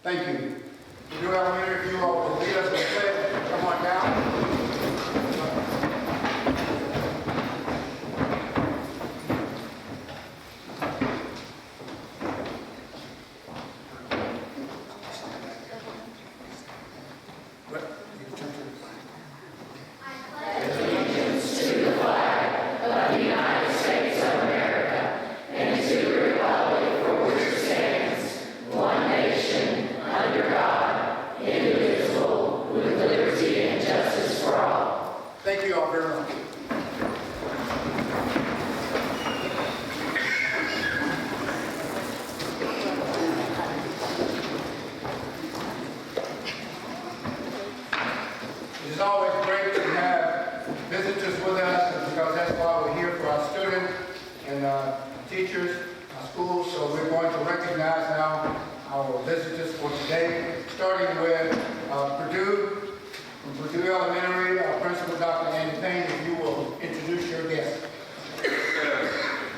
Thank you. Do Elementary, if you all will lead us in the pledge, come on down. Thank you all very much. It is always great to have visitors with us because that's why we're here for our students and teachers, our schools. So we're going to recognize now our visitors for today, starting with Purdue. From Purdue Elementary, our principal, Dr. Andy Payne, if you will introduce your guest.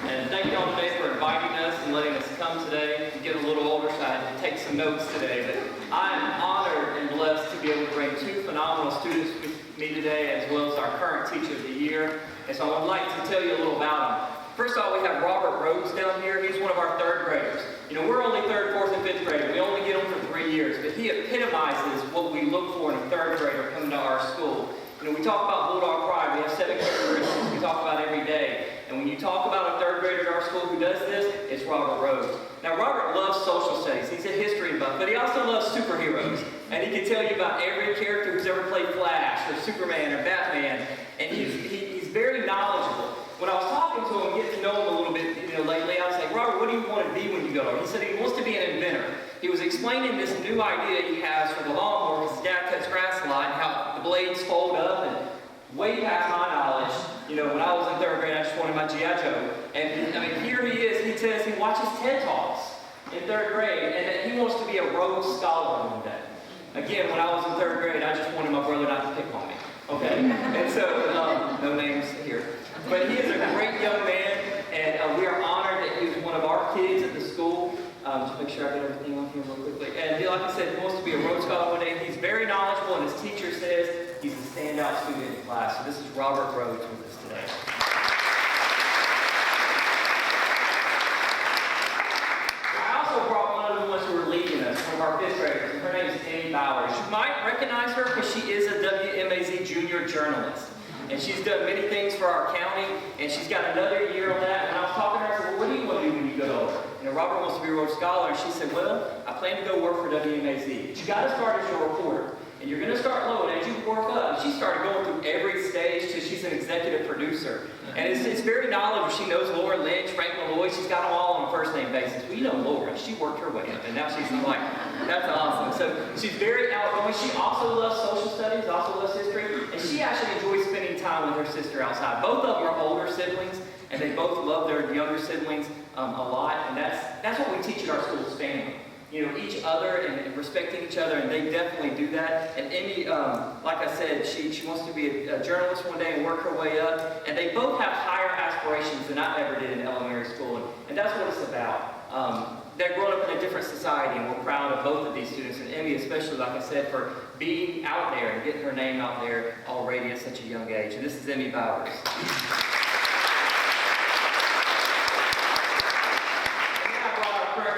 And thank you all today for inviting us and letting us come today. To get a little older, so I had to take some notes today. But I am honored and blessed to be able to bring two phenomenal students with me today, as well as our current Teacher of the Year. And so I would like to tell you a little about them. First of all, we have Robert Rhodes down here. He's one of our third graders. You know, we're only third, fourth, and fifth grade. We only get them for 3 years, but he epitomizes what we look for in a third grader coming to our school. You know, we talk about Bulldog Pride. We have 7 characteristics we talk about every day. And when you talk about a third grader at our school who does this, it's Robert Rhodes. Now, Robert loves social studies. He's a history buff, but he also loves superheroes. And he can tell you about every character who's ever played Flash or Superman or Batman. And he's very knowledgeable. When I was talking to him, getting to know him a little bit, lately, I was like, Robert, what do you want to be when you go? He said he wants to be an inventor. He was explaining this new idea he has for the lawnmower because his dad cuts grass a lot and how the blades fold up and way past my knowledge. When I was in third grade, I just wanted my G.I. Joe. And I mean, here he is. He says he watches TED Talks in third grade and that he wants to be a Rhodes Scholar one day. Again, when I was in third grade, I just wanted my brother not to pick on me. Okay? And so, no names here. But he is a great young man, and we are honored that he was one of our kids at the school. Just make sure I get everything on here real quickly. And like I said, he wants to be a Rhodes Scholar one day. He's very knowledgeable, and his teacher says he's a standout student in class. So this is Robert Rhodes with us today. I also brought one of the ones who were leading us, one of our fifth graders. Her name is Amy Bowers. You might recognize her because she is a WMAZ junior journalist. And she's done many things for our county, and she's got another year on that. And I was talking to her, I said, well, what do you want to do when you get older? Robert wants to be a Rhodes Scholar, and she said, well, I plan to go work for WMAZ. But you got to start as your reporter. And you're going to start low, and as you work up, and she started going through every stage till she's an executive producer. And it's very knowledgeable. She knows Laura Lynch, Frank Malloy. She's got them all on a first-name basis. Well, you know Laura. She worked her way up, and now she's like, that's awesome. So she's very outgoing. She also loves social studies, also loves history, and she actually enjoys spending time with her sister outside. Both of them are older siblings, and they both love their younger siblings a lot, and that's what we teach at our school is family. Each other and respecting each other, and they definitely do that. And Amy, like I said, she wants to be a journalist one day and work her way up. And they both have higher aspirations than I ever did in elementary school, and that's what it's about. They're growing up in a different society, and we're proud of both of these students, and Amy especially, like I said, for being out there and getting her name out there already at such a young age. And this is Amy Bowers.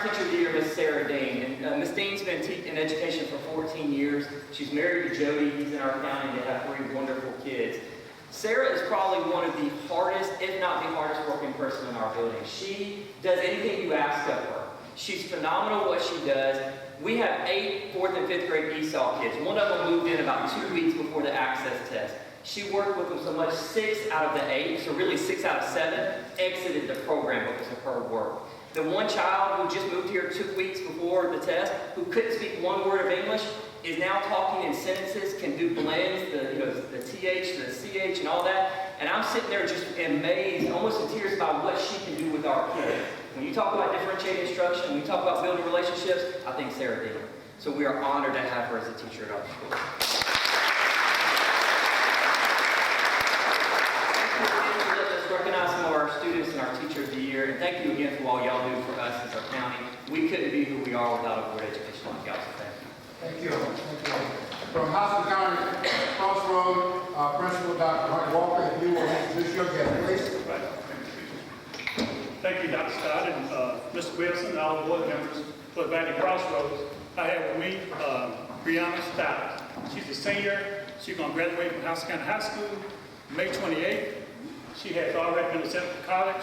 Teacher of the Year, Miss Sarah Dean. And Miss Dean's been in education for 14 years. She's married to Jody. He's in our county, and they have 3 wonderful kids. Sarah is probably one of the hardest, if not the hardest working person in our building. She does anything you ask of her. She's phenomenal at what she does. We have 8 4th and 5th grade ESOL kids. One of them moved in about 2 weeks before the access test. She worked with them so much, 6 out of the 8, so really 6 out of 7, exited the program because of her work. The one child who just moved here 2 weeks before the test, who couldn't speak one word of English, is now talking in sentences, can do blends, the TH, the CH, and all that. And I'm sitting there just amazed, almost in tears about what she can do with our kids. When you talk about differentiated instruction, when you talk about building relationships, I think Sarah did. So we are honored to have her as a teacher at our school. Recognize some of our students and our Teacher of the Year, and thank you again for all y'all do for us as our county. We couldn't be who we are without a board education like y'all. Thank you. Thank you. From Houston County Crossroad, Principal Dr. Hunt Walker, if you will introduce your guest, please. Right. Thank you, Dr. Scott and Mr. Wilson, and all the board members for Valley Crossroads. I have with me Brianna Stout. She's a senior. She's going to graduate from Houston County High School May 28th. She has already been accepted to college.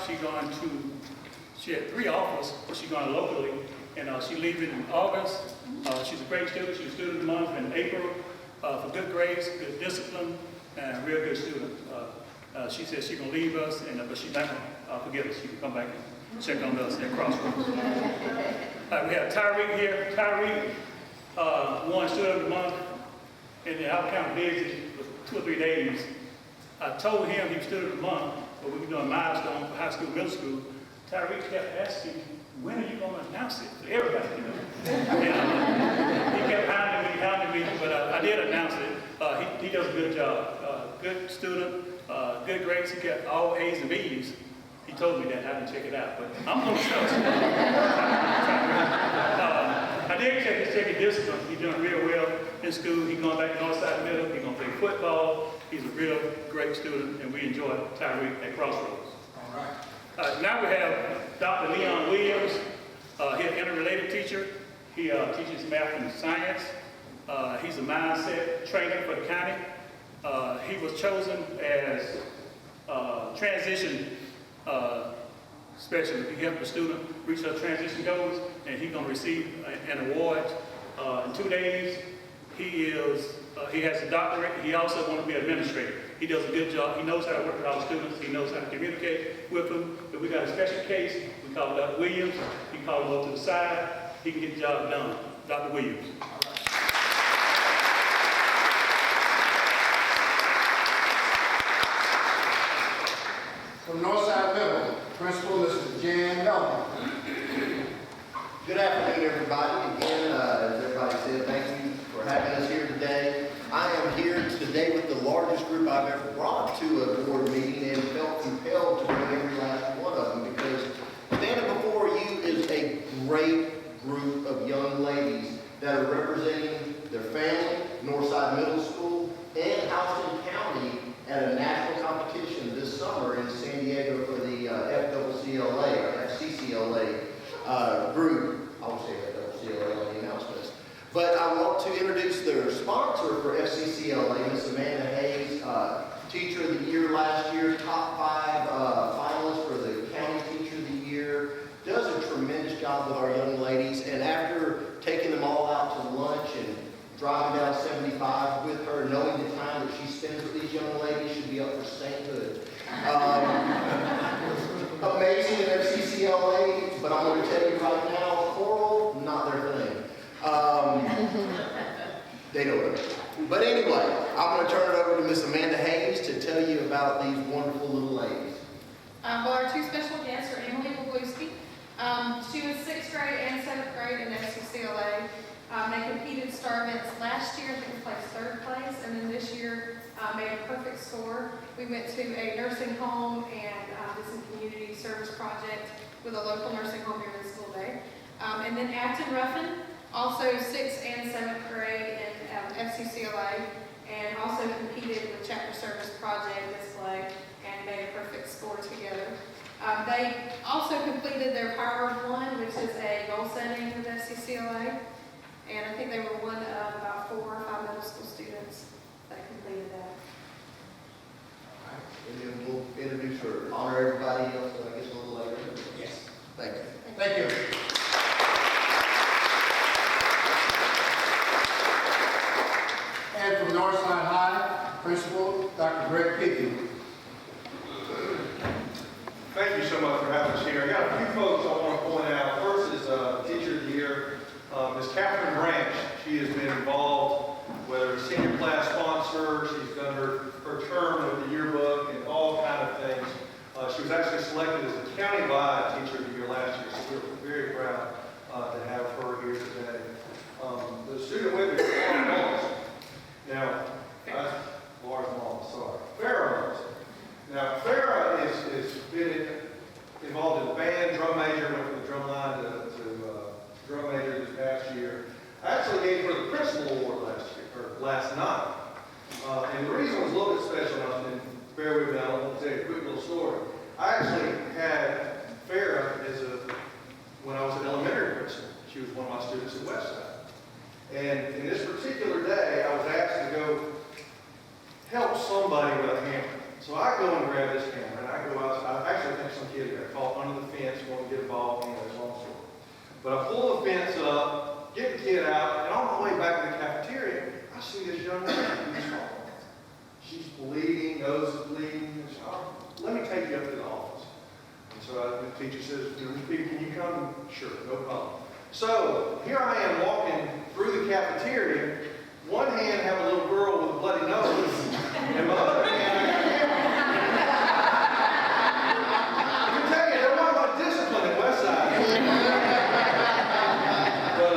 She had 3 offers, but she's going locally, and she's leaving in August. She's a great student. She's a student of the month in April for good grades, good discipline, and a real good student. She said she's going to leave us, but she's not going to forget us. She can come back and check on us at Crossroads. We have Tyreek here. Tyreek won student of the month, and I was kind of busy for 2 or 3 days. I told him he was student of the month, but we were doing a milestone for high school, middle school. Tyreek kept asking, when are you going to announce it to everybody? You know? And, he kept hounding me, but I did announce it. He does a good job. Good student, good grades. He got all A's and B's. He told me that. I didn't check it out, but I'm going to trust him. I did check his discipline. He's doing real well in school. He's going back to Northside Middle. He's going to play football. He's a real great student, and we enjoy Tyreek at Crossroads. All right. Now we have Dr. Leon Williams. He's an interrelated teacher. He teaches math and science. He's a mindset trainer for the county. He was chosen as transition specialist. He helped the student reach their transition goals, and he's going to receive an award in 2 days. He has a doctorate. He also wants to be an administrator. He does a good job. He knows how to work with all the students. He knows how to communicate with them. If we got a special case, we call Dr. Williams. He call him over to the side. He can get the job done. Dr. Williams. From Northside Middle, Principal Mr. Jan Melvin. Good afternoon, everybody. Again, as everybody said, thank you for having us here today. I am here today with the largest group I've ever brought to a board meeting and felt compelled to bring every last one of them because standing before you is a great group of young ladies that are representing their family, Northside Middle School, and Houston County at a national competition this summer in San Diego for the FCCLA or FCCLA group. I won't say FCCLA on the announcements. But I want to introduce their sponsor for FCCLA, Miss Amanda Hayes, Teacher of the Year last year, top 5 finalists for the County Teacher of the Year. Does a tremendous job with our young ladies. And after taking them all out to lunch and driving down 75 with her, knowing the time that she spends with these young ladies, should be up for sainthood. Amazing at FCCLA, but I'm going to tell you right now, choral, not their thing. They don't know. But anyway, I'm going to turn it over to Miss Amanda Hayes to tell you about these wonderful little ladies. Well, our 2 special guests are Emily Bogluski. She was 6th grade and 7th grade in FCCLA. They competed star events last year. I think we placed 3rd place, and then this year made a perfect score. We went to a nursing home and did some community service project with a local nursing home during the school day. And then Acton Ruffin, also 6th and 7th grade in FCCLA, and also competed in the chapter service project display and made a perfect score together. They also completed their Power of One, which is a goal setting with FCCLA. And I think they were one of about 4 or 5 middle school students that completed that. And then we'll introduce her, honor everybody else, I guess a little later. Yes. Thank you. Thank you. And from Northside High, Principal Dr. Greg Pickey. Thank you so much for having us here. I got a few folks I want to point out. First is Teacher of the Year, Ms. Catherine Branch. She has been involved, whether it's senior class sponsor, she's done her term with the yearbook and all kind of things. She was actually selected as the county-wide Teacher of the Year last year, so we're very proud to have her here today. The student with me is Laura Moss. Now, Laura Moss, sorry. Farrah Moss. Now, Farrah is been involved in the band, drum major, went from the drum line to drum major this past year. I actually gave her the principal special announcement, and bear with me, I'll tell you a quick little story. I actually had Farrah when I was an elementary principal. She was one of my students at Westside. And in this particular day, I was asked to go help somebody with a hammer. So I go and grab this hammer, and I go outside. I actually think some kid got caught under the fence, going to get a ball, anyway, it's a long story. But I pull the fence up, get the kid out, and on my way back to the cafeteria, I see this young lady who's falling. She's bleeding, nose is bleeding. And so, let me take you up to the office. And so the teacher says, can you come? Sure, no problem. So here I am walking through the cafeteria. One hand have a little girl with a bloody nose, and my other hand I got a hammer. I can tell you, there wasn't much discipline at Westside. But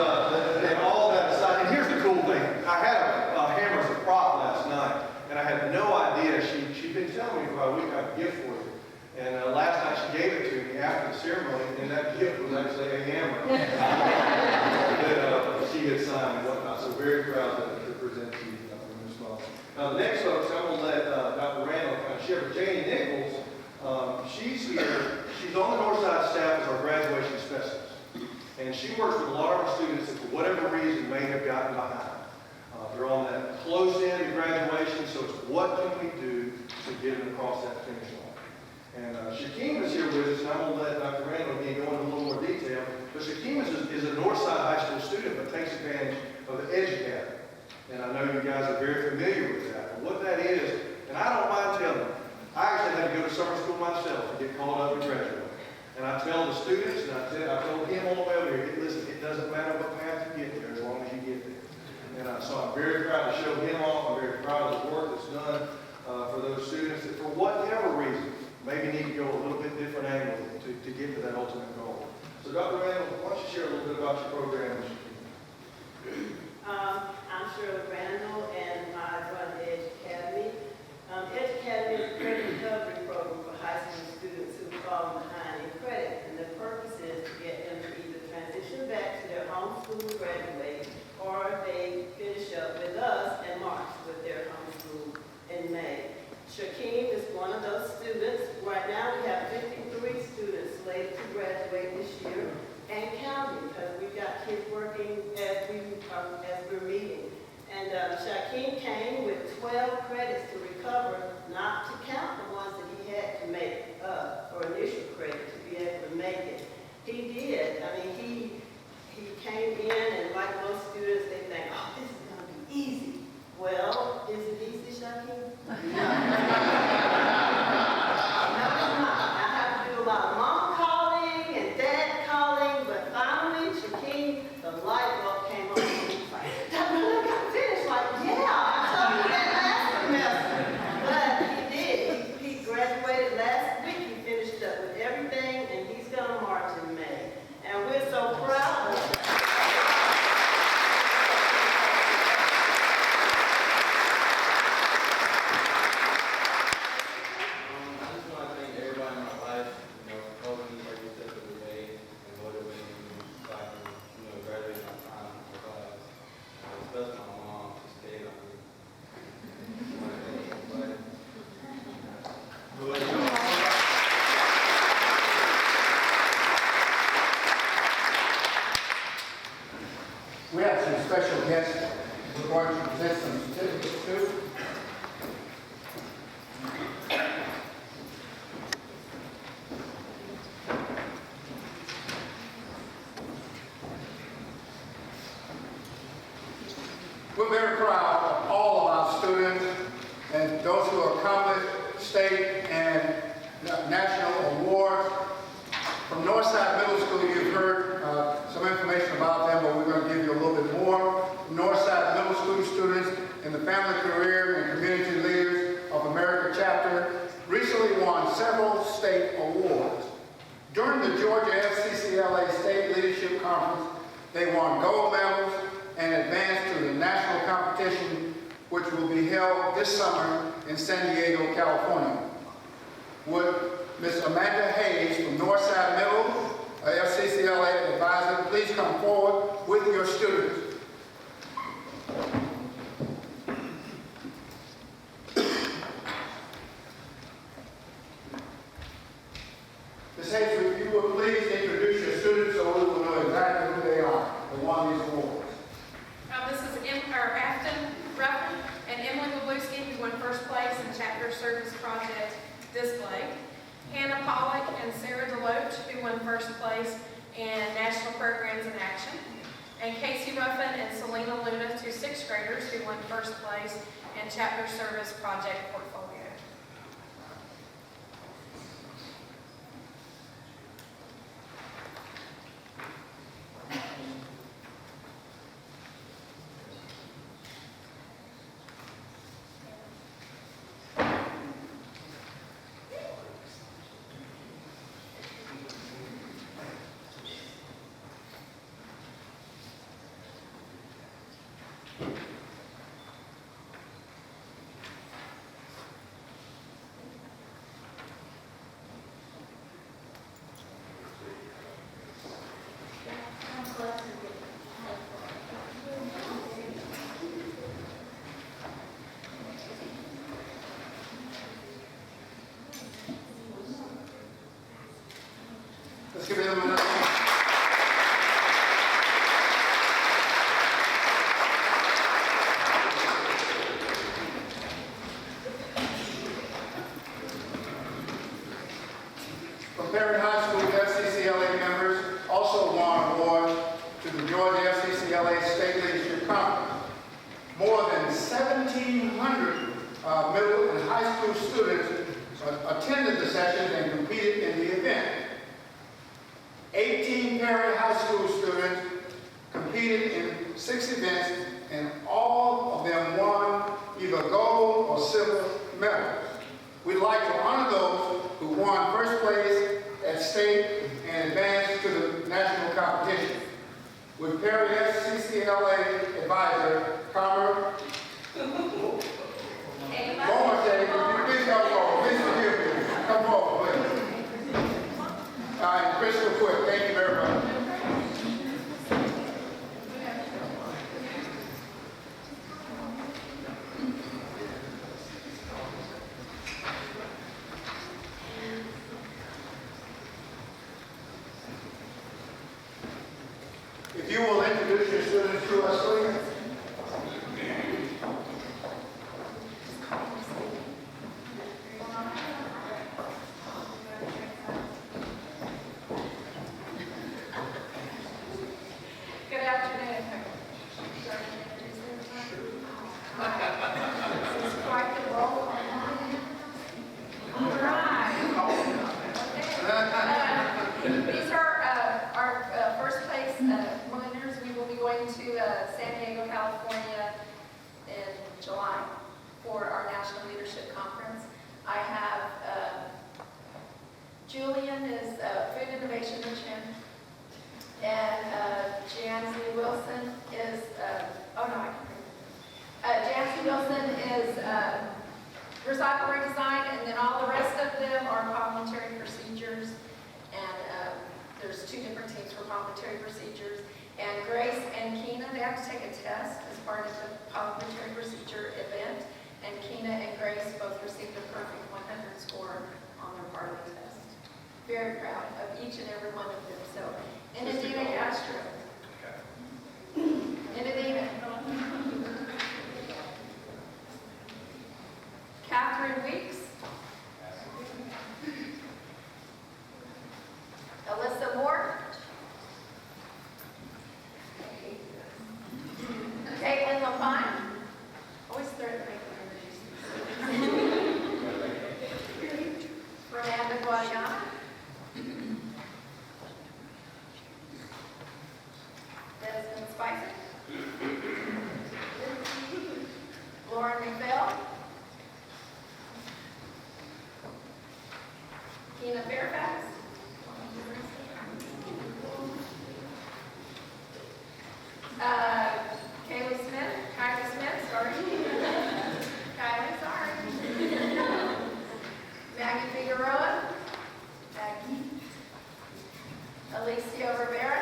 and all that aside, and here's the cool thing. I had a hammer as a prop last night, and I had no idea. She'd been telling me for about a week I have a gift for you. And last night she gave it to me after the ceremony, and that gift was actually a hammer that she had signed and whatnot. So very proud to present to you from this moment. Now the next folks, I'm going to let Dr. Randall kind of share. Janie Nichols, she's here. She's on the Northside staff as our graduation specialist. And she works with a lot of our students that for whatever reason may have gotten behind. They're on that close end of graduation, so it's what can we do to get them across that finish line. And Shakim is here with us, and I'm going to let Dr. Randall again go into a little more detail. But Shakim is a Northside High School student, but takes advantage of the Edge Academy. And I know you guys are very familiar with that. But what that is, and I don't mind telling you, I actually had to go to summer school myself to get called up and graduate. And I tell the students, and I told him on the way over here, listen, it doesn't matter what path you get there as long as you get there. And so I'm very proud to show him off. I'm very proud of the work that's done for those students that for whatever reason, maybe need to go a little bit different angle to get to that ultimate goal. So Dr. Randall, why don't you share a little bit about your program? I'm Shirley Randall, and I run the Edge Academy. Edge Academy is a credit recovery program for high school students who've fallen behind in credit, and the purpose is to get them to either transition back to their home school and graduate, or they finish up with us and march with their home school in May. Shakim is one of those students. Right now we have 53 students slated to graduate this year and counting, because we've got kids working as we're meeting. And Shakim came with 12 credits to recover, not to count the ones that he had to make for initial credit to be able to make it. He did. I mean, he came in, and like most students, they think, oh, this is going to be easy. Well, is it easy, Shakim? No. No, it's not. I have to do a lot of mom calling and dad calling, but finally, Shakim, the light bulb came on. He was like, Dr. I got finished. Like, yeah, I told you that last semester. But he did. He graduated last week. He finished up with everything, and he's going to march in May. And we're so proud of him. We have some special guests we're going to present some certificates to. We're very proud of all of our students and those who accomplished state and national awards. From Northside Middle School, you've heard some information about them, but we're going to give you a little bit more. Northside Middle School students in the Family Career and Community Leaders of America chapter recently won several state awards. During the Georgia FCCLA State Leadership Conference, they won gold medals and advanced to the national competition, which will be held this summer in San Diego, California. Would Ms. Amanda Hayes from Northside Middle, FCCLA advisor, please come forward with your students. Chapter Service Project display. Hannah Pollock and Sarah Deloach, who won first place in National Programs in Action. And Casey Ruffin and Selena Luna, two sixth graders who won first place in Chapter Service Project Portfolio. Let's give them another. From Perry High School, FCCLA members also won awards to the Georgia FCCLA State Leadership Conference. More than 1,700 middle and high school students attended the sessions and competed in the event. 18 Perry High School students competed in 6 events, and all of them won either gold or silver medals. We'd like to honor those who won first place at state and advanced to the national competition. With Perry FCCLA advisor, Carmer please come forward. Please forgive me. Come forward, please. And Crystal Quick, thank you very much. If you will introduce your students to us, please. Good afternoon. This is quite the roll. All right. These are our first place winners. We will be going to San Diego, California in July for our National Leadership Conference. I have Julian is Food Innovation Mission. And Jancy Wilson is, Jancy Wilson is recycle redesign, and then all the rest of them are parliamentary procedures. And there's 2 different teams for parliamentary procedures. And Grace and Keena, they have to take a test as part of the parliamentary procedure event. And Keena and Grace both received a perfect 100 score on their part of the test. Very proud of each and every one of them. So. And Adina Castro. And Adina. Catherine Weeks. Alyssa Moore. Caitlin Lapine. Always throw it Fernanda Guadiana. Desmond Spicer. Lauren McBell. Tina Fairfax. Kaylee Smith. Kylie Smith, sorry. Kylie, sorry. Maggie Figueroa. Maggie. Alicia Rivera.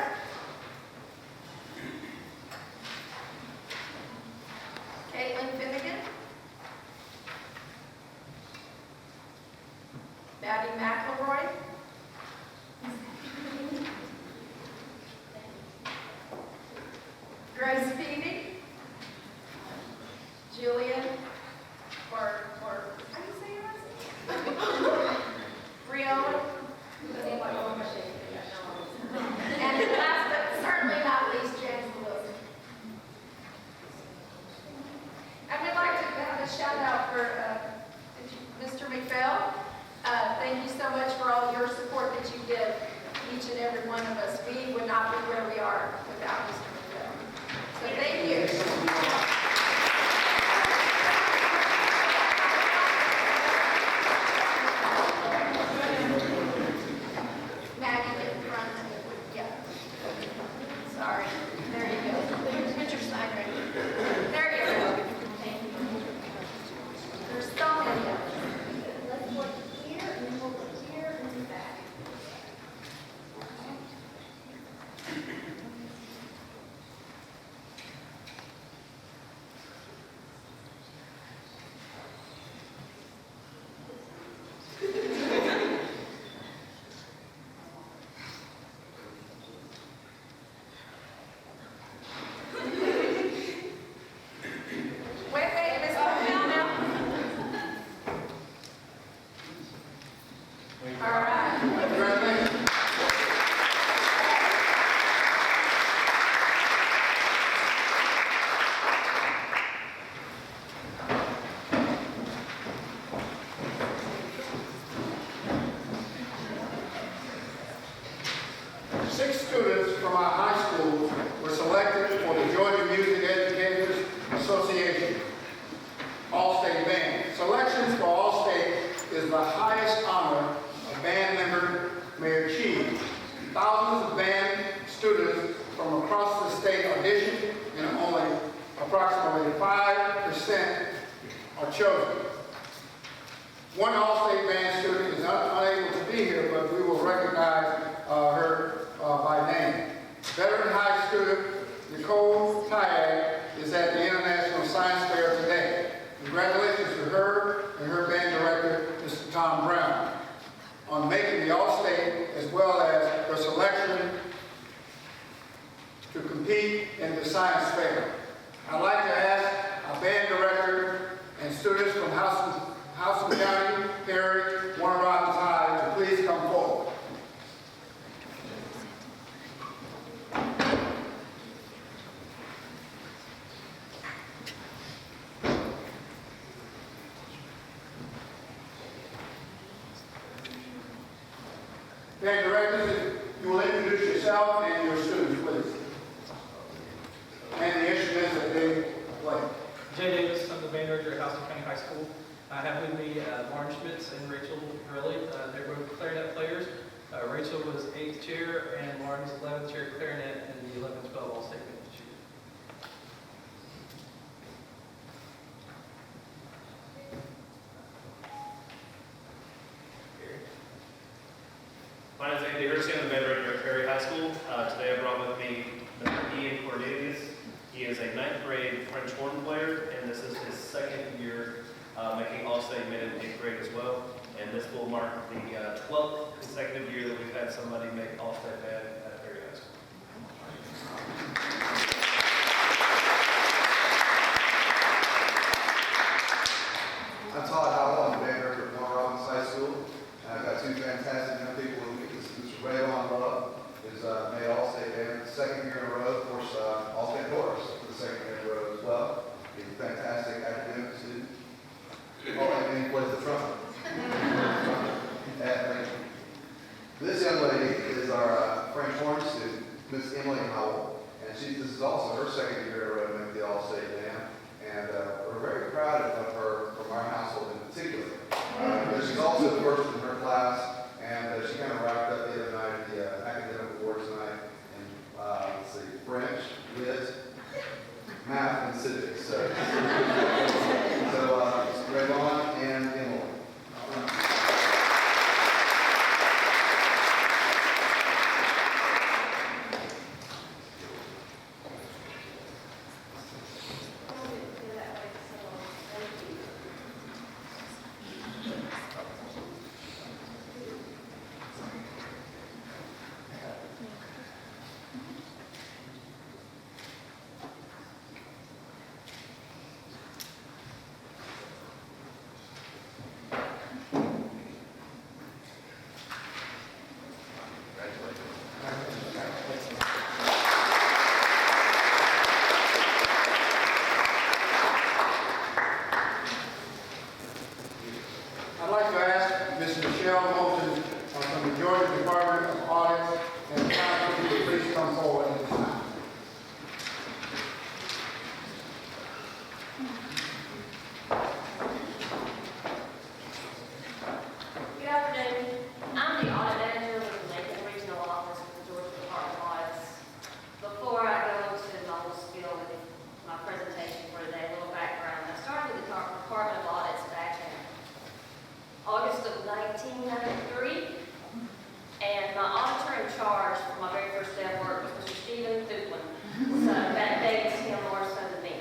Caitlin Finnegan. Maddie McElroy. Grace Peavy. Julian, how do you say is the highest honor a band member may achieve. Thousands of band students from across the state audition, and only approximately 5% are chosen. One All-State Band student is unable to be here, but we will recognize her by name. Veteran high student Nicole Tyag is at the International Science Fair today. Congratulations to her and her band director, Mr. Tom Brown, on making the All-State as well as her selection to compete in the Science Fair. I'd like to ask our band director and students from Houston County, Perry, Warner Robins High to please come forward. Band directors, you will introduce yourself and your students, please. And the instruments that they play. Jay Davis, I'm the band director at Houston County High School. I have with me Lauren Schmitz and Rachel Gurley. They're both clarinet players. Rachel was 8th chair and Lauren was 11th chair clarinet in the 11-12 All-State band this year. My name is Andy Hersey. I'm the band director at Perry High School. Today I brought with me Mr. Ian Cornelius. He is a 9th grade French horn player, and this is his 2nd year making All-State mid and 8th grade as well. And this will mark the 12th consecutive year that we've had somebody make All-State band at Perry High School. I'm Todd Howell. I'm the band director at Warner Robins High School. And I've got two fantastic young people with me. Mr. Raylon Love is made All-State band 2nd year in a row. Of course, All-State chorus for the 2nd year in a row as well. He's a fantastic academic student. Oh, and he plays the trumpet. This young lady is our French horn student, Miss Emily Howell, and this is also her 2nd year in a row to make the All-State band, and we're very proud of her from our household in particular. She's also the first in her class, and she kind of wrapped up the other night at the academic awards night in, let's see, French, Lit, Math, and Civics. So Raylon and Emily. I'd like to ask Ms. Michelle Moulton from the Georgia Department of Audit and Accounting to please come forward at this time. Good afternoon. I'm the audit manager with the Macon Regional Office of the Georgia Department of Audits. Before I go into my whole spiel with my presentation for today, a little background. I started with the Department of Audits back in August of 1993, and my auditor in charge for my very first day of work was Mr. Stephen Thuplin. So that dates him more so than me.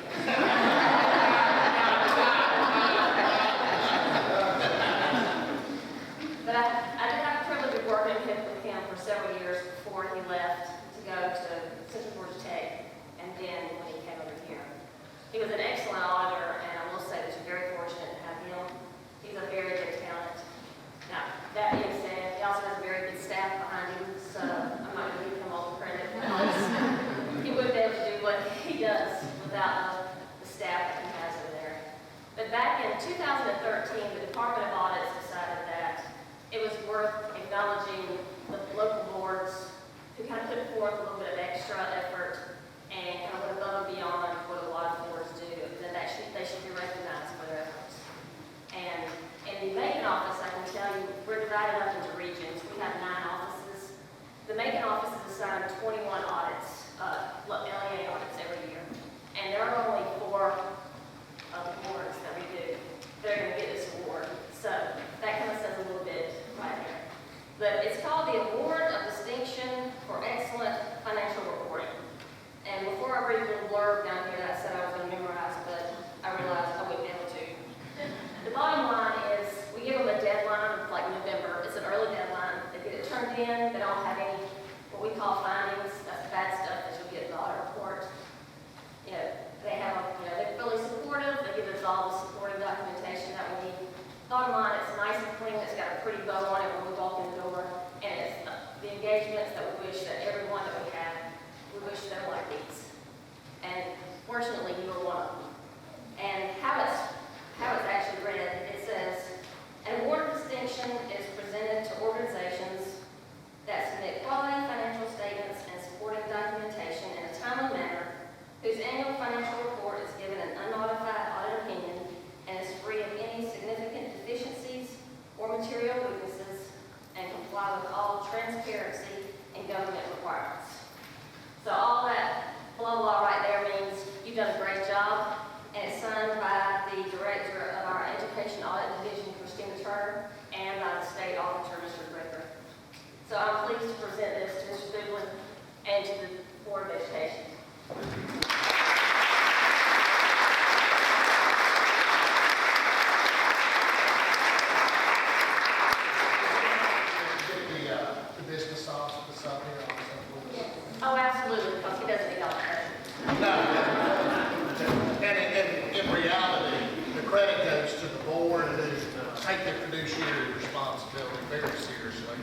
But I did have the privilege of working with him for several years before he left to go to Central Georgia Tech, and then when he came over here. He was an excellent auditor, and I will say that you're very fortunate to have him. He's a very good talent. Now, that being Macon office is assigned 21 audits, LEA audits every year. And there are only 4 awards that we do. They're going to get this award. So that kind of says a little bit right there. But it's called the Award of Distinction for Excellent Financial Reporting. And before I read the little blurb down here that I said I was going to memorize, but I realized I wouldn't be able to. The bottom line is we give them a deadline, like November. It's an early deadline. They get it turned in. They don't have any what we call findings. That's bad stuff that you'll get in the audit report. You know, they're fully supportive. They give us all the supporting documentation that we need. Bottom line, it's nice and clean. It's got a pretty bow on it when we walk in the door. And it's the engagements that we wish that everyone that we have, we wish them like these. And fortunately, you are one of them. And how it's actually read, it says, an award of distinction is presented to organizations that submit quality financial statements and supporting documentation in a timely manner, whose annual financial report is given an unmodified audit opinion and is free of any significant deficiencies or material weaknesses, and comply with all transparency and government requirements. So all that blah blah right there means you've done a great job, and it's signed by the director of our Education Audit Division, Christina Turner, and by the state auditor, Mr. Gregory. So I'm pleased to present this to Mr. Dublin and to the Board of Education. The business office up here also. Oh, absolutely, because he doesn't need all that. No. And in reality, the credit goes to the board who take their fiduciary responsibility very seriously.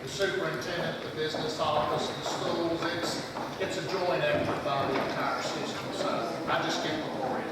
The superintendent, the business office, the schools, it's a joint effort by the entire system. So I just give the glory.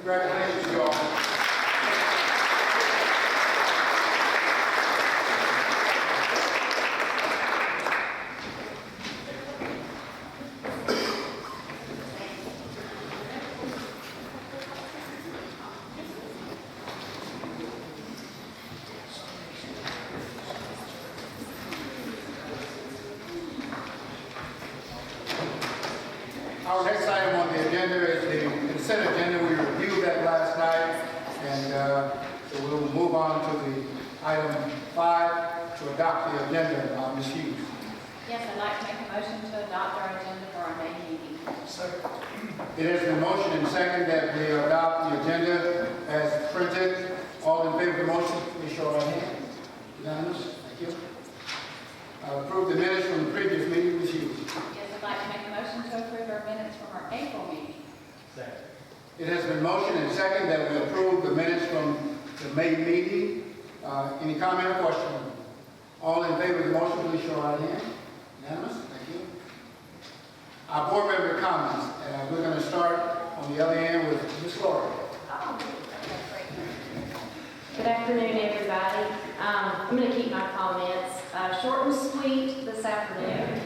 Congratulations, you all. Our next item on the agenda is the consent agenda. We reviewed that last night, and so we'll move on to the item 5 to adopt the agenda. Ms. Hughes. Yes, I'd like to make a motion to adopt our agenda for our May meeting. It has been motioned and seconded that we adopt the agenda as printed. All in favor of the motion, please show of hand. Unanimous? Thank you. Approve the minutes from the previous meeting. Ms. Hughes. Yes, I'd like to make a motion to approve our minutes from our April meeting. Second. It has been motioned and seconded that we approve the minutes from the May meeting. Any comment or question? All in favor of the motion, please show of hand. Unanimous? Thank you. Our board member comments. We're going to start on the other end with Ms. Laura. Good afternoon, everybody. I'm going to keep my comments short and sweet this afternoon.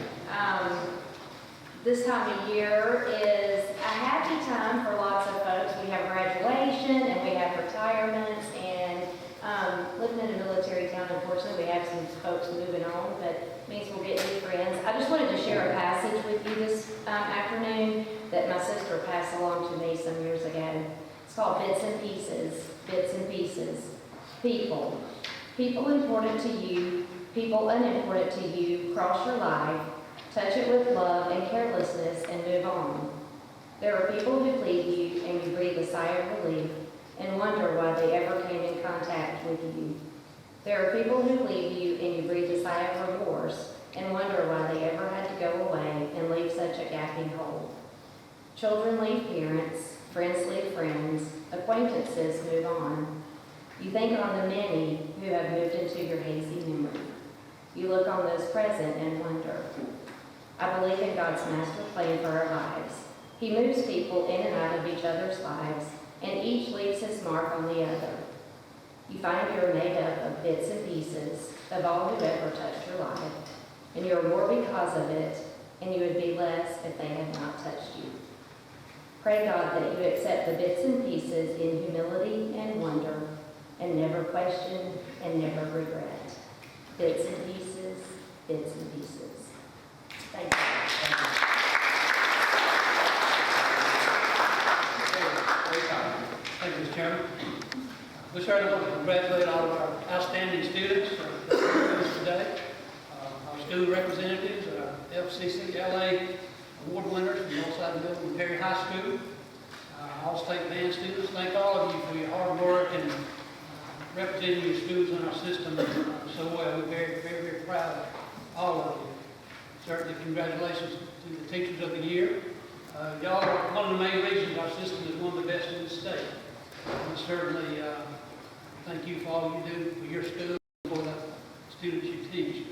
This time of year is a happy time for lots of folks. We have graduation and we have retirements, and living in a military town, unfortunately, we have some folks moving on, but it means we'll get new friends. I just wanted to share a passage with you this afternoon that my sister passed along to me some years ago. It's called Bits and Pieces. Bits and Pieces. People. People important to you, people unimportant to you, cross your life, touch it with love and carelessness, and move on. There are people who leave you and you breathe a sigh of relief and wonder why they ever came in contact with you. There are people who leave you and you breathe a sigh of remorse and wonder why they ever had to go away and leave such a gaping hole. Children leave parents, friends leave friends, acquaintances move on. You think on the many who have moved into your hazy memory. You look on those present and wonder. I believe in God's master plan for our lives. He moves people in and out of each other's lives, and each leaves his mark on the other. You find you're made up of bits and pieces of all who ever touched your life, and you're more because of it, and you would be less if they had not touched you. Pray God that you accept the bits and pieces in humility and wonder, and never question and never regret. Bits and pieces, bits and pieces. Thank you. Thank you, Mr. Chairman. We certainly want to congratulate all of our outstanding students for their us today. Our school representatives, our FCCLA award winners from Northside Middle and Perry High School, all state band students. Thank all of you for your hard work and representing your schools in our system so well. We're very, very, very proud of all of you. Certainly, congratulations to the Teachers of the Year. Y'all are one of the main reasons our system is one of the best in the state. And certainly, thank you for all you do for your school and for the students you teach.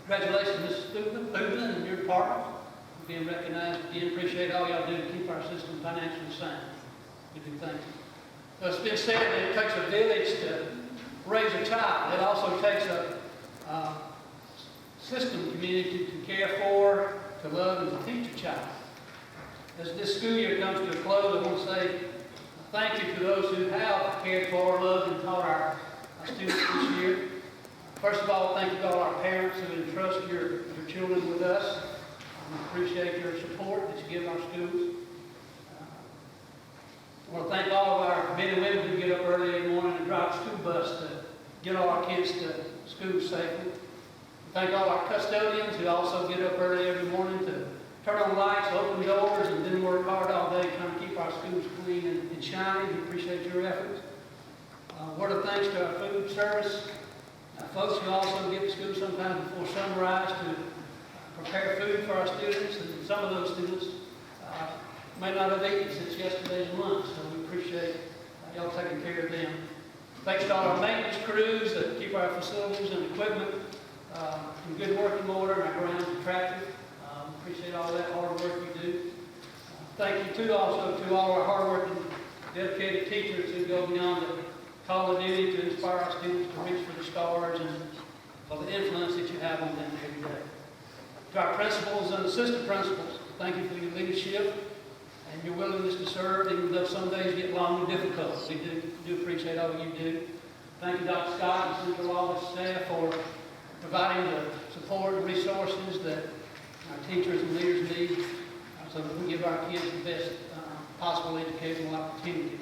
Congratulations, Mrs. Thublin and your department for being recognized. Again, appreciate all y'all do to keep our system financially sound. We do thank you. It's been said that it takes a village to raise a child. It also takes a system community to care for, to love, and to teach a child. As this school year comes to a close, I want to say thank you to those who have cared for, loved, and taught our students this year. First of all, thank you to all our parents who entrust your children with us. I appreciate your support that you give our schools. I want to thank all of our men and women who get up early in the morning and drive the school bus to get all our kids to school safely. Thank all our custodians who also get up early every morning to turn on lights, open doors, and then work hard all day trying to keep our schools clean and shiny. We appreciate your efforts. Word of thanks to our food service folks who also get to school sometimes before sunrise to prepare food for our students, and some of those students may not have eaten since yesterday's lunch, so we appreciate y'all taking care of them. Thanks to all our maintenance crews that keep our facilities and equipment in good working order and our grounds attractive. Appreciate all that hard work you do. Thank you too also to all our hardworking, dedicated teachers who go beyond the call of duty to inspire our students to reach for the stars and for the influence that you have on them every day. To our principals and assistant principals, thank you for your leadership and your willingness to serve, even though some days get long and difficult. We do appreciate all you do. Thank you, Dr. Scott and Central Office staff for providing the support and resources that our teachers and leaders need so that we give our kids the best possible educational opportunity.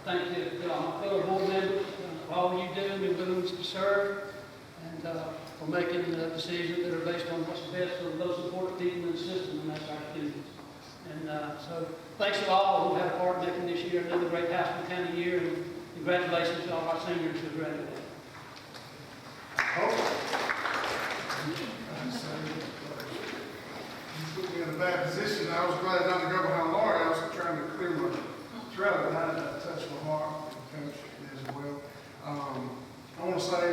Thank you to all my fellow board members for all you do and your willingness to serve, and for making decisions that are based on what's best for those important people in the system, and that's our students. And so thanks to all who had a part in making this year another great Haskell County year, and congratulations to all our seniors who graduated. You put me in a bad position. I was glad not to go behind Laurie. I was trying to clear my throat, and I had to touch my heart, and Coach did as well. I want to say,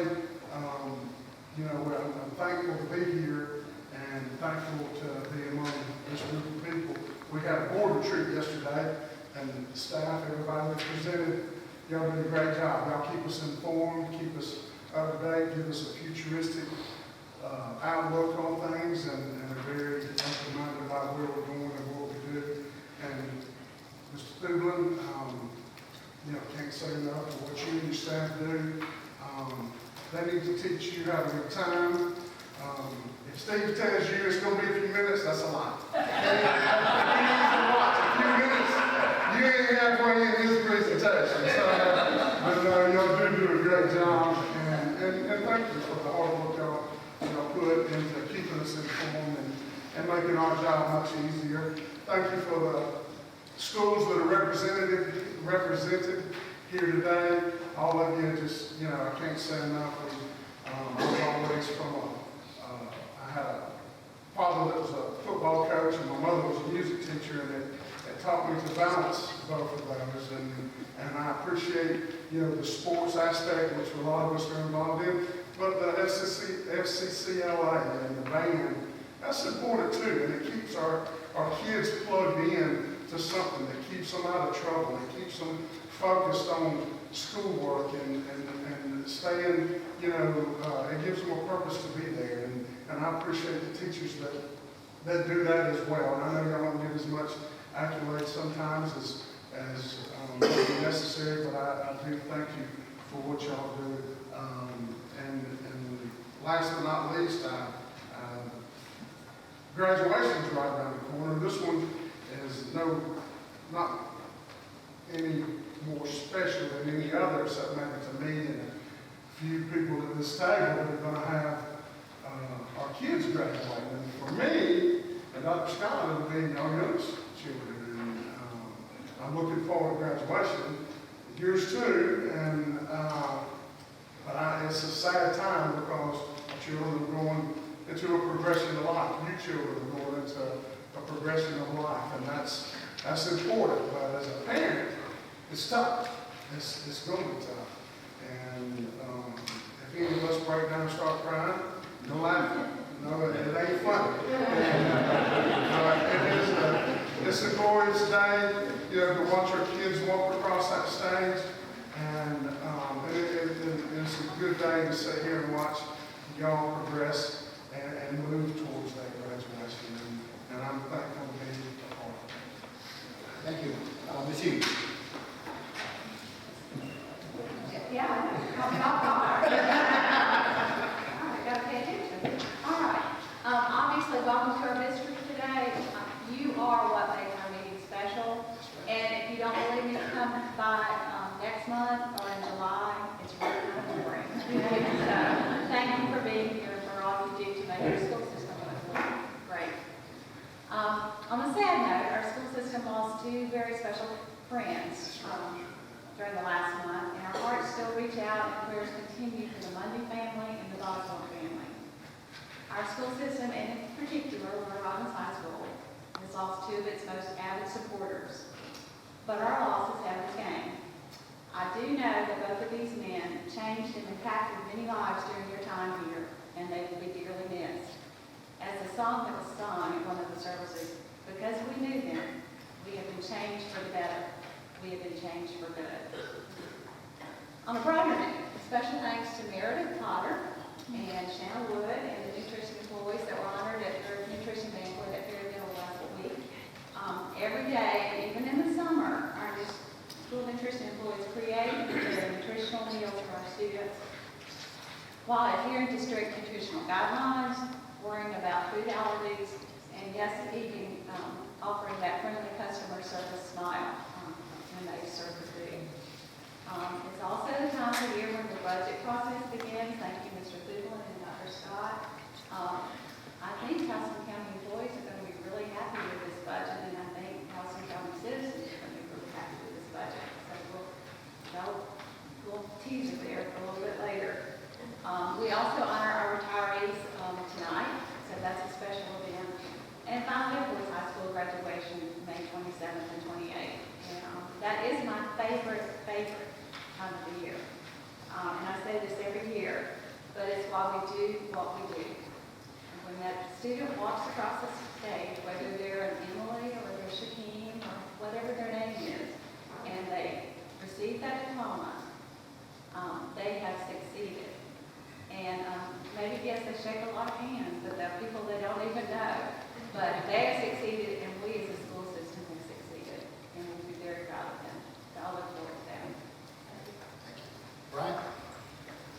I'm thankful to be here and thankful to be among this group of people. We had a board retreat yesterday, and the staff, everybody that presented, y'all did a great job. Y'all keep us informed, keep us up to date, give us a futuristic outlook on things, and are very open-minded about where we're going and what we do. And Mr. Thublin, can't say enough for what you and your staff do. They need to teach you how to good time. If Steve tells you it's going to be a few minutes, that's a lie. A few minutes, you ain't halfway in this presentation. But y'all do a great job, and thank you for the hard work y'all put into keeping us informed and making our job much easier. Thank you for the schools that are represented here today. All of you just, I can't say enough. I was always I had a father that was a football coach, and my mother was a music teacher, and at taught me to balance both of those, and I appreciate, you know, the sports aspect, which a lot of us are involved in, but the FCCLA and the band, that's important too, and it keeps our kids plugged in to something that keeps them out of trouble, that keeps them focused on schoolwork and staying, you know, it gives them a purpose to be there, and I appreciate the teachers that do that as well. And I know y'all don't get as much accolades sometimes as would be necessary, but I do thank you for what y'all do. And last but not least, graduation's right around the corner. This one is not any more special than any other, except maybe to me and a few people at this table that are going to have our kids graduating. And for me, and Dr. Scott, it'll be our youngest children. And I'm looking forward to graduation. Yours too. And but it's a sad time because our children are going into a progression of life. You children are going into a progression of life, and that's important. But as a parent, it's tough. It's going to be tough. And if any of us break down and start crying, no laughing. No, it ain't funny. It's a glorious day, you know, to watch our kids walk across that stage, and it's a good day to sit here and watch y'all progress and move towards that graduation, and I'm thankful to be a part of it. Thank you. Ms. Hughes. Yeah, gotta pay attention. All right. Obviously, welcome to our district today. You are what makes our meeting special. And if you don't believe me, come by next month or in July. It's really kind of boring. So, thank you for being here and for all you do to make our school system great. On a sad note, our school system lost two very special friends during the last month, and our hearts still reach out and prayers continue for the Mundy family and the Boswell family. Our school system, and in particular, Warner Robins High School, has lost two of its most avid supporters. But our losses have its gain. I do know that both of these men changed and impacted many lives during their time here, and they will be dearly missed. As the song that was sung at one of the services, because we knew them, we have been changed for the better. We have been changed for good. On a brighter note, special thanks to Meredith Potter and Shanna Wood and the nutrition employees that were honored at their nutrition banquet at Fairfield last week. Every day, and even in the summer, our school nutrition employees create their nutritional meals for our students while adhering to strict nutritional guidelines, worrying about food allergies, and yes, even offering that friendly customer service smile when they serve the food. It's also the time of year when the budget process begins. Thank you, Mr. Thublin and Dr. Scott. I think Houston County employees are going to be really happy with this budget, and I think Houston County citizens are going to be really happy with this budget. So we'll tease it there for a little bit later. We also honor our retirees tonight, so that's a special event. And finally, Boys High School graduation, May 27th and 28th. That is my favorite time of the year. And I say this every year, but it's why we do what we do. And when that student walks across the stage, whether they're an Emily or they're Shaquem or whatever their name is, and they receive that diploma, they have succeeded. And maybe, yes, they shake a lot of hands, but there are people they don't even know. But they have succeeded, and we as a school system have succeeded. And we'll be very proud of them. So I'll look forward to that. Brian?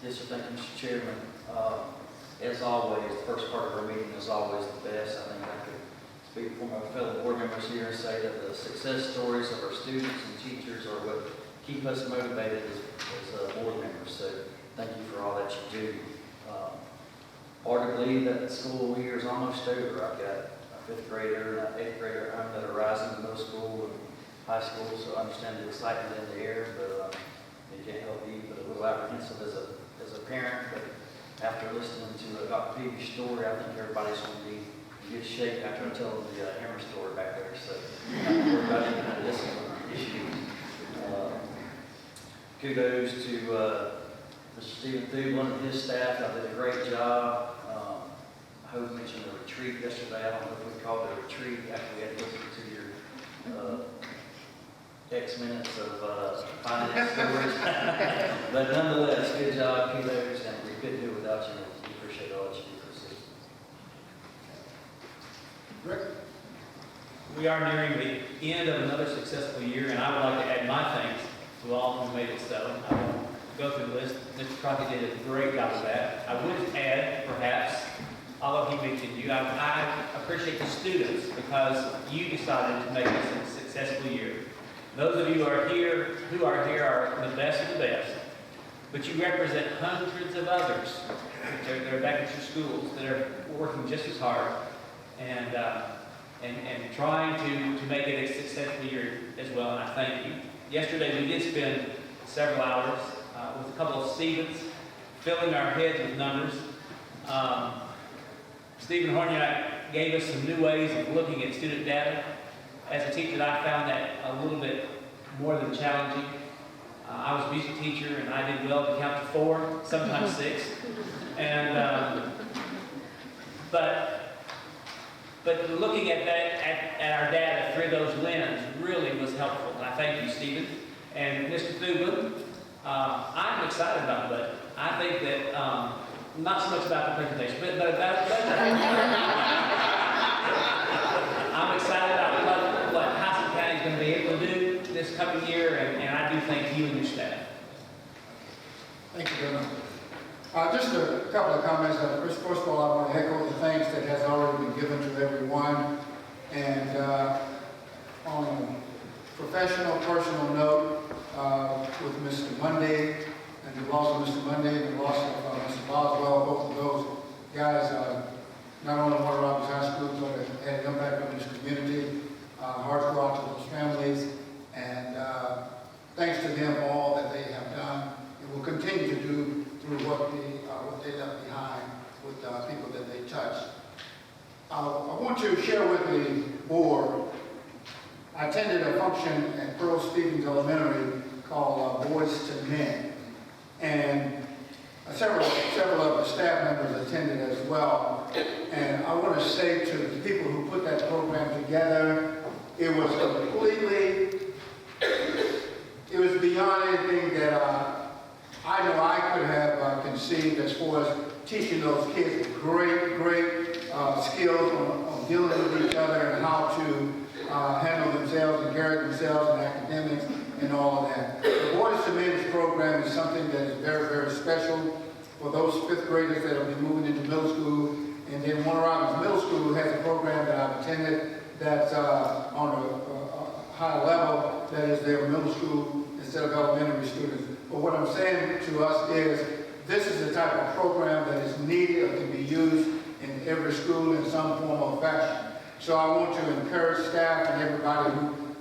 Yes, sir. Thank you, Mr. Chairman. As always, the first part of our meeting is always the best. I think I could speak for my fellow board members here and say that the success stories of our students and teachers are what keep us motivated as board members. So thank you for all that you do. Hard to believe that the school year is almost over. I've got a 5th grader and an 8th grader at home that are rising in middle school and high school, so I understand the excitement in the air, but it can't help you, but a little apprehensive as a parent. But after listening to Dr. Peavy's story, I think everybody's going to be get shake after I tell them the hammer story back there, so we're about any kind of discipline issues. Kudos to Mr. Stephen Thublin and his staff. They did a great job. Hope mentioned the retreat yesterday. I don't know if we called it a retreat after we had listened to your X minutes of finance stories. But nonetheless, good job, kudos, and we couldn't do it without you. We appreciate all that you do for the city. Rick? We are nearing the end of another successful year, and I would like to add my thanks to all who made it so. I won't go through the list. Mr. Crockett did a great job of that. I would add, perhaps, although he mentioned you, I appreciate the students because you decided to make this a successful year. Those of you who are here are the best of the best, but you represent hundreds of others that are back at your schools that are working just as hard and trying to make it a successful year as well, and I thank you. Yesterday we did spend several hours with a couple of Stevens filling our heads with numbers. Stephen Horniak gave us some new ways of looking at student data. As a teacher, I found that a little bit more than challenging. I was a music teacher, and I did well to count to 4, sometimes 6. And but looking at that at our data through those lenses really was helpful. And I thank you, Stephen and Mr. Thublin. I'm excited about the budget. I think that. Not so much about the presentation, but about I'm excited about what Hudson County is going to be able to do this coming year, and I do thank you and your staff. Thank you, Governor. Just a couple of comments. First of all, I want to echo the thanks that has already been given to everyone. And on a professional, personal note, with Mr. Monday, and the loss of Mr. Monday, and the loss of Mr. Boswell, both of those guys, not only Warner Robins High School, but it had an impact on this community. Hearts go out to those families, and thanks to them for all that they have done, and will continue to do through what they left behind with people that they touched. I want to share with the board, I attended a function at Pearl Stevens Elementary called Boys to Men. And several of the staff members attended as well. And I want to say to the people who put that program together, it was beyond anything that I know I could have conceived as far as teaching those kids great skills on dealing with each other and how to handle themselves and carry themselves in academics and all of that. The Boys to Men's program is something that is very, very special for those 5th graders that will be moving into middle school. And then Warner Robins Middle School has a program that I've attended that's on a high level, that is their middle school instead of elementary students. But what I'm saying to us is this is the type of program that is needed or can be used in every school in some form or fashion. So I want to encourage staff and everybody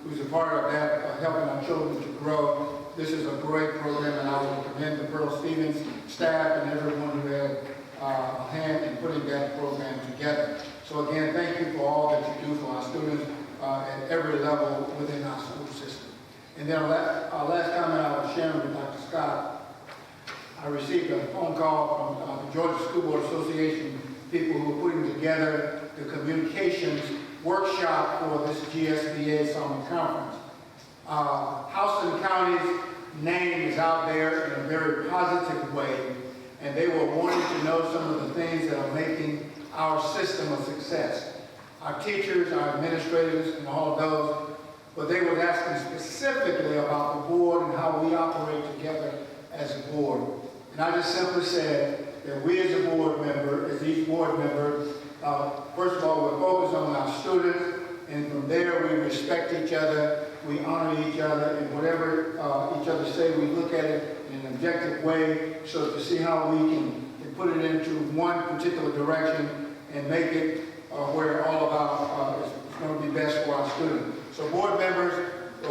who's a part of that, helping our children to grow. This is a great program, and I want to commend the Pearl Stevens staff and everyone who had a hand in putting that program together. So again, thank you for all that you do for our students at every level within our school system. And then our last comment I was sharing with Dr. Scott, I received a phone call from the Georgia School Board Association people who are putting together the communications workshop for this GSBA Summer Conference. Houston County's name is out there in a very positive way, and they were wanting to know some of the things that are making our system a success. Our teachers, our administrators, and all of those, but they were asking specifically about the board and how we operate together as a board. And I just simply said that we as a board member, as each board member, first of all, we're focused on our students, and from there we respect each other, we honor each other, and whatever each other say, we look at it in an objective way, so to see how we can put it into one particular direction and make it where all of our is going to be best for our students. So board members,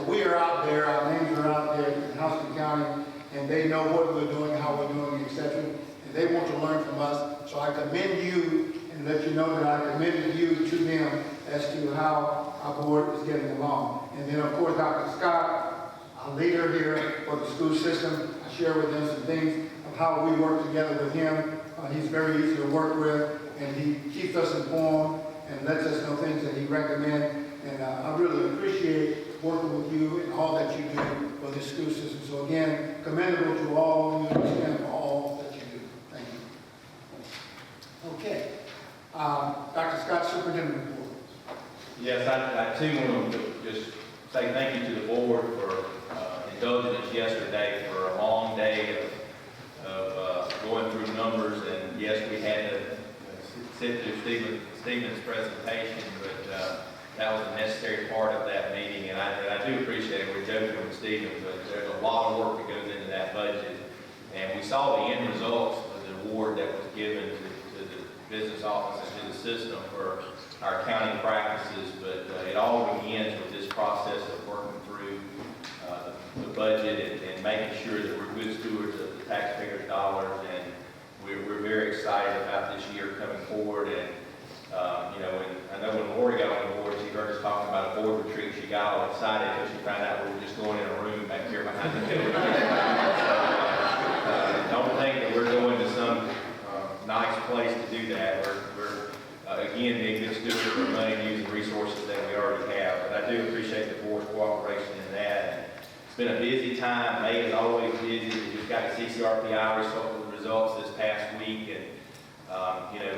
we are out there, our names are out there in Houston County, and they know what we're doing, how we're doing, etc. And they want to learn from us. So I commend you and and let you know that I commended you to them as to how our board is getting along. And then, of course, Dr. Scott, our leader here for the school system, I share with them some things of how we work together with him. He's very easy to work with, and he keeps us informed and lets us know things that he recommends. And I really appreciate working with you and all that you do for the school system. So again, commendable to all of you and for all that you do. Thank you. Okay. Dr. Scott, Superintendent report. Yes, I too want to just say thank you to the board for indulging us yesterday for a long day of going through numbers. And yes, we had to sit through Stephen's presentation, but that was a necessary part of that meeting. And I do appreciate it. We're joking with Stephen, but there's a lot of work that goes into that budget. And we saw the end results of the award that was given to the business office and to the system for our accounting practices, but it all begins with this process of working through the budget and making sure that we're good stewards of the taxpayers' dollars. And we're very excited about this year coming forward. And you know, I know when Lori got on the board, she heard us talking about a board retreat. She got all excited until she found out we were just going in a room back here behind the building. So, don't think that we're going to some nice place to do that. We're again, being good stewards of money and using resources that we already have. But I do appreciate the board's cooperation in that. And it's been a busy time. May is always busy. We just got the CCRPI results this past week. And, you know,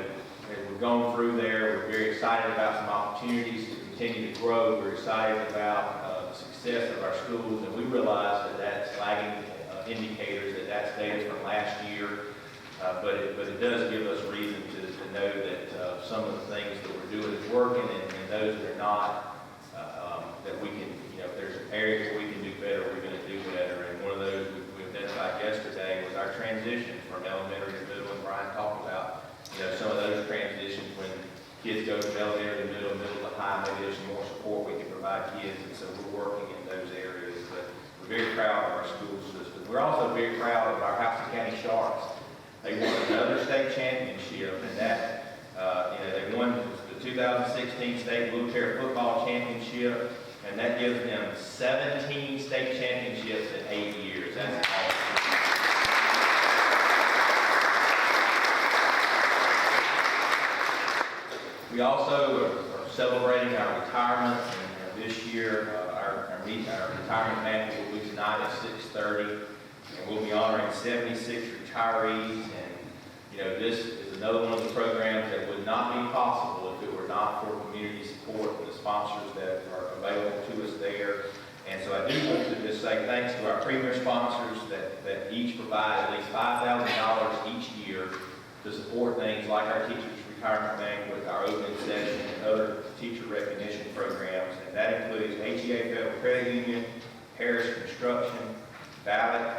as we've gone through there, we're very excited about some opportunities to continue to grow. We're excited about the success of our schools. And we realize that that's lagging indicators, that that's data from last year. But it does give us reason to know that some of the things that we're doing is working, and those that are not, that we can, you know, if there's areas where we can do better, we're going to do better. And one of those we identified yesterday was our transition from elementary to middle, and Brian talked about, you know, some of those transitions when kids go from elementary to middle to high, maybe there's some more support we can provide kids, and so we're working in those areas. But we're very proud of our school system. We're also very proud of our Houston County Sharks. They won another state championship, and that, you know, they won the 2016 state wheelchair football championship, and that gives them 17 state championships in 8 years. That's awesome. We also are celebrating our retirement, and this year our retirement mantle will be tonight at 6:30, and we'll be honoring 76 retirees. And you know, this is another one of the programs that would not be possible if it were not for community support and the sponsors that are available to us there. And so I do want to just say thanks to our premier sponsors that each provide at least $5,000 each year to support things like our teachers' retirement banquet, our opening session, and other teacher recognition programs. And that includes HEA Federal Credit Union, Harris Construction, Valley,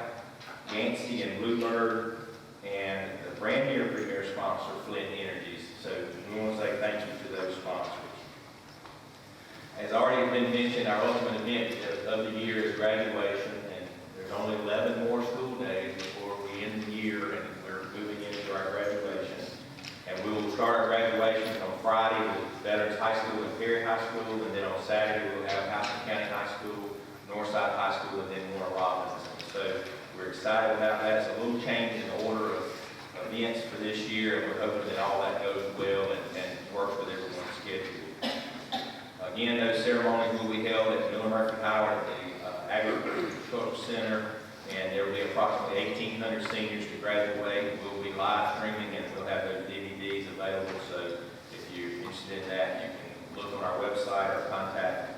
Yancey and Bluebird, and the brand new premier sponsor, Flint Energies. So we want to say thank you to those sponsors. As already been mentioned, our ultimate event of the year is graduation, and there's only 11 more school days before we end the year, and we're moving into our graduation. And we will start our graduation on Friday with Veterans High School and Perry High School, and then on Saturday we'll have Houston County High School, Northside High School, and then Warner Robinson. So we're excited about that. It's a little change in the order of events for this year, and we're hoping that all that goes well and works with everyone's schedule. Again, those ceremonies will be held at Miller Murphy Howard at the Agricultural Center, and there will be approximately 1,800 seniors to graduate. We'll be live streaming, and we'll have those DVDs available. So if you're interested in that, you can look on our website or contact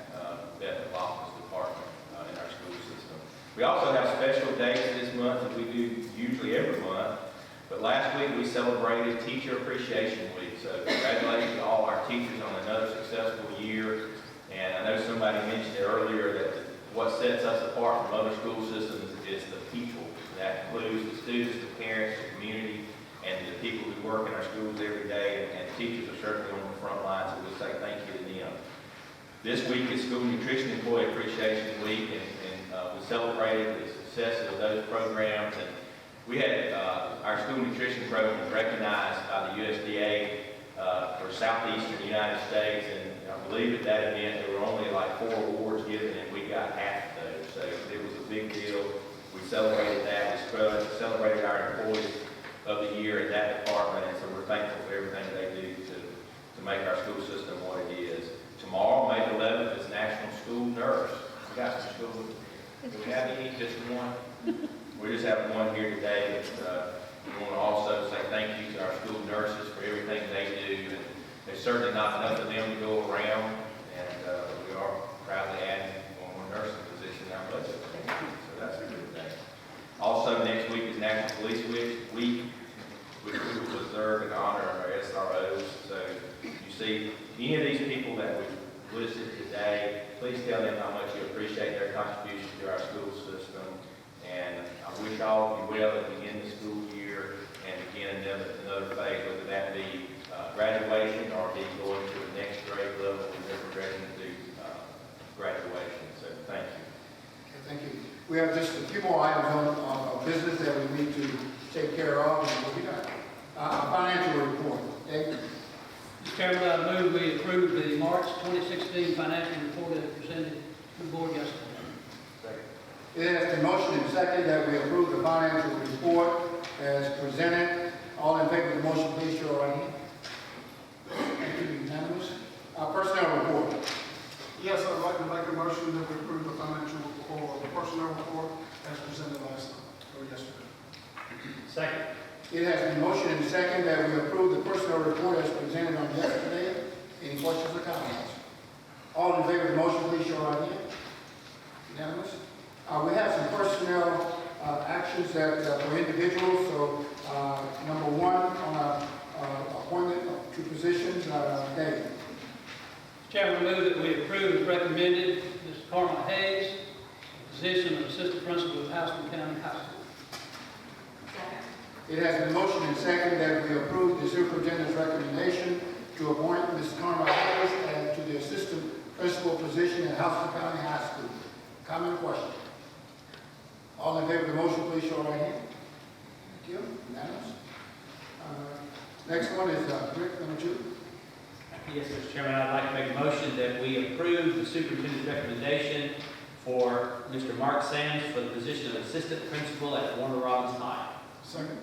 the office department in our school system. We also have special days this month that we do usually every month. But last week we celebrated Teacher Appreciation Week. So congratulations to all our teachers on another successful year. And I know somebody mentioned it earlier that what sets us apart from other school systems is the people. That includes the students, the parents, the community, and the people who work in our schools every day. And teachers are certainly on the front lines, so we say thank you to them. This week is School Nutrition Employee Appreciation Week, and we celebrated the success of those programs. And we had our school nutrition program recognized by the USDA for Southeastern United States, and I believe at that event, there were only like 4 awards given, and we got half of those, so it was a big deal. We celebrated that, we celebrated our employees of the year in that department, and so we're thankful for everything they do to make our school system what it is. Tomorrow, May 11th, is National School Nurse. We got some school. Do we have any? Just one? We just have one here today, but we want to also say thank you to our school nurses for everything they do. And there's certainly not enough of them to go around, and we are proudly adding one more nursing position in our budget. So that's a good thing. Also, next week is National Police Week, which we will observe in honor of our SROs. So you see any of these people that we've listed today, please tell them how much you appreciate their contribution to our school system. And I wish all of you well at the end of the school year and begin another phase, whether that be graduation or be going to the next grade level and then progressing to graduation. So thank you. Okay, thank you. We have just a few more items on business that we need to take care of. And we got financial report. David? Mr. Chairman, I move we approve the March 2016 financial report as presented to the board yesterday. It has been motioned and seconded that we approve the financial report as presented. All in favor of the motion, please show your right hand. Thank you, unanimous. Personnel report. Yes, I'd like to make a motion that we approve the financial report, the personnel report as presented last night, or yesterday. Second. It has been motioned and seconded that we approve the personnel report as presented on yesterday. Any questions or comments? All in favor of the motion, please show your right hand. Unanimous. We have some personnel actions that for individuals. So number one on appointment to positions, David. Mr. Chairman, I move that we approve as recommended Ms. Carmen Hayes, position of Assistant Principal of Houston County High School. It has been motioned and seconded that we approve the superintendent's recommendation to appoint Ms. Carmen Hayes to the Assistant Principal position at Houston County High School. Comment or question? All in favor of the motion, please show your right hand. Thank you. Unanimous. Next one is Rick, number 2. Yes, Mr. Chairman, I'd like to make a motion that we approve the superintendent's recommendation for Mr. Mark Sands for the position of Assistant Principal at Warner Robins High. Second.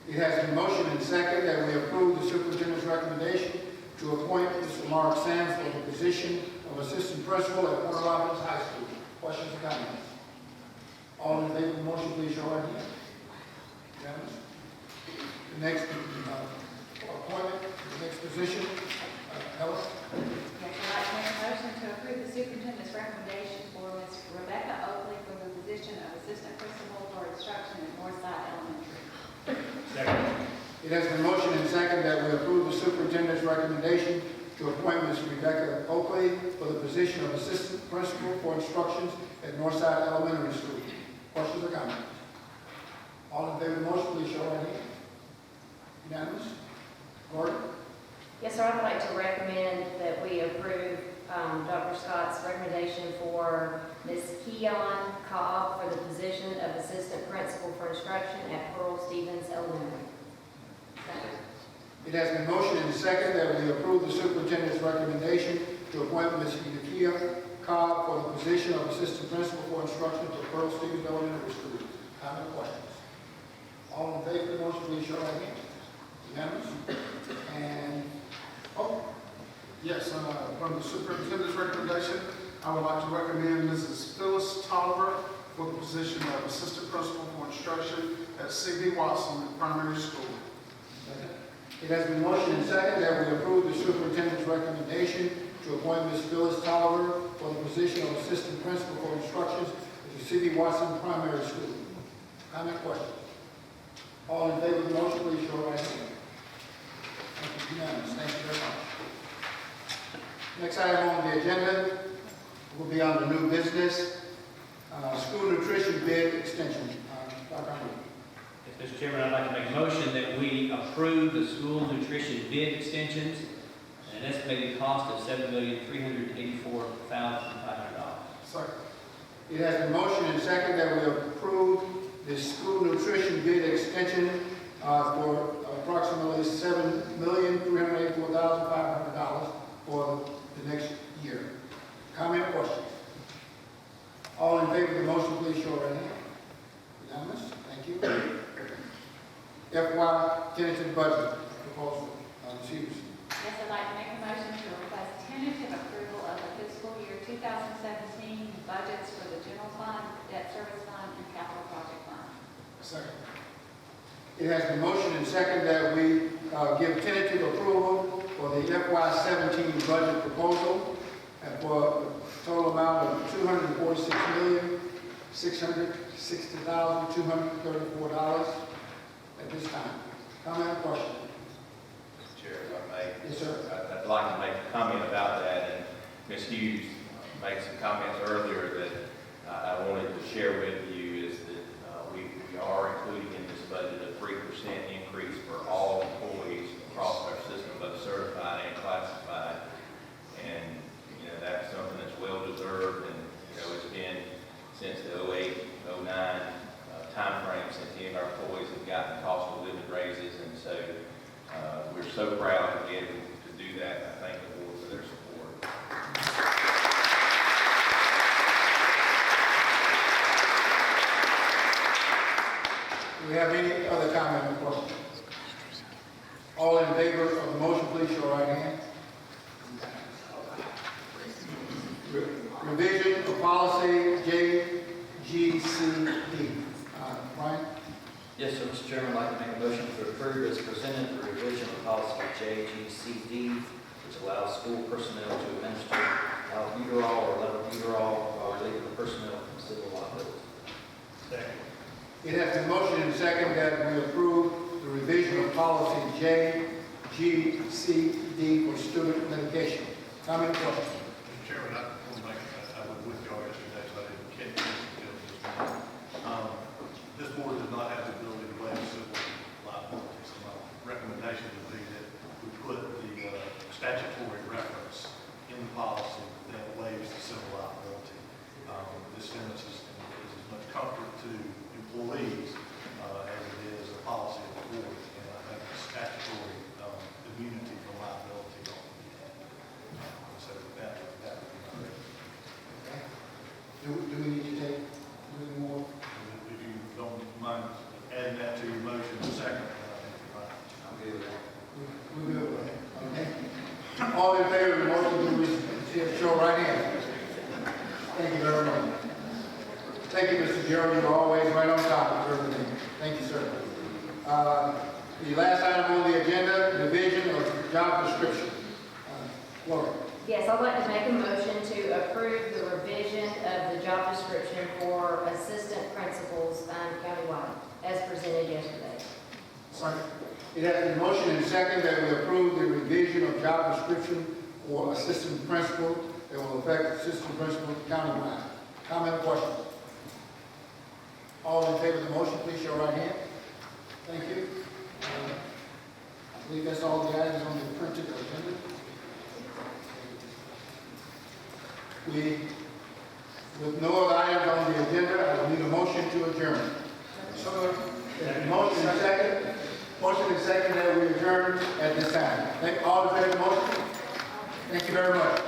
It has been motioned and seconded that we approve the superintendent's recommendation to appoint Mr. Mark Sands for the position of Assistant Principal at Warner Robins High School. Questions or comments? All in favor of the motion, please show your right hand. Unanimous. The next appointment, the next position, Ella. Yes, I'd like to make a motion to approve the superintendent's recommendation for Ms. Rebecca Oakley for the position of Assistant Principal for Instruction at Northside Elementary. Second. It has been motioned and seconded that we approve the superintendent's recommendation to appoint Ms. Rebecca Oakley for the position of Assistant Principal for Instructions at Northside Elementary School. Questions or comments? All in favor of the motion, please show your right hand. Unanimous. Gordon? Yes, sir, I'd like to recommend that we approve Dr. Scott's recommendation for Ms. Keon Cobb for the position of Assistant Principal for Instruction at Pearl Stevens Elementary. It has been motioned and seconded that we approve the superintendent's recommendation to appoint Ms. Keon Cobb for the position of Assistant Principal for Instruction at Pearl Stevens Elementary School. Comment or questions? All in favor of the motion, please show your right hand. Unanimous. And yes, from the superintendent's recommendation, I would like to recommend Mrs. Phyllis Tolliver for the position of Assistant Principal for Instruction at C.B. Watson Primary School. it has been motioned and seconded that we approve the superintendent's recommendation to appoint Ms. Phyllis Tolliver for the position of Assistant Principal for Instructions at the C.B. Watson Primary School. Comment or questions? All in favor of the motion, please show your right hand. Thank you, unanimous. Thank you very much. Next item on the agenda will be on the new business, school nutrition bid extension. Dr. Hunter. Yes, Mr. Chairman, I'd like to make a motion that we approve the school nutrition bid extensions at an estimated cost of $7,384,500. Second. It has been motioned and seconded that we approve the school nutrition bid extension for approximately $7,384,500. FY tentative budget proposal. Chiefs. Yes, I'd like to make a motion to request tentative approval of the fiscal year 2017 budgets for the general fund, debt service fund, and capital project fund. Second. It has been motioned and second that we give tentative approval for the FY17 budget proposal and for a total amount of $246,660,234 at this time. Comment or question? Mr. Chair, if I may. Yes, sir. I'd like to make a comment about that, and Ms. Hughes made some comments earlier that I wanted to share with you is that we are including in this budget a 3% increase for all employees across our system, both certified and classified. And, you know, that's something that's well deserved, and, you know, it's been since the 08, 09 timeframe since any of our employees have gotten cost of living raises, and so we're so proud to be able to do that. I thank the board for their support. Do we have any other comment or question? All in favor of the motion, please show your right hand. Revision of policy JGCD. Brian? Yes, sir, Mr. Chairman, I'd like to make a motion to approve as presented the revision of policy JGCD, which allows school personnel to administer albuterol or levobuterol while relieving the personnel from civil liability. Second. It has been motioned and second that we approve the revision of policy JGCD for student medication. Comment or question? Mr. Chairman, I was with y'all yesterday, so I didn't catch this until this morning. This board does not have the ability to waive civil liability, so my recommendation would be that we put the statutory reference in the policy that waives the civil liability. This sentence is as much comfort to employees as it is a policy of the board, and I think the statutory immunity from liability ought to be had. So that would be my recommendation. Do we need to take any more? If you don't mind adding that to your motion second, I think you're fine. I'm good with that. We're good with that. Okay. All in favor of the motion, please show your right hand. Thank you very much. Thank you, Mr. Gerald. You're always right on top of everything. Thank you, sir. The last item on the agenda, division of job description. Laura. Yes, I'd like to make a motion to approve the revision of the job description for assistant principals countywide, as presented yesterday. Second. It has been motioned and second that we approve the revision of job description for assistant principal that will affect assistant principal countywide. Comment or question? All in favor of the motion, please show your right hand. Thank you. I believe that's all the items on the printed agenda. With no other items on the agenda, I will need a motion to adjourn. So, motion and second that we adjourn at this time. Thank all in favor of the motion. Thank you very much.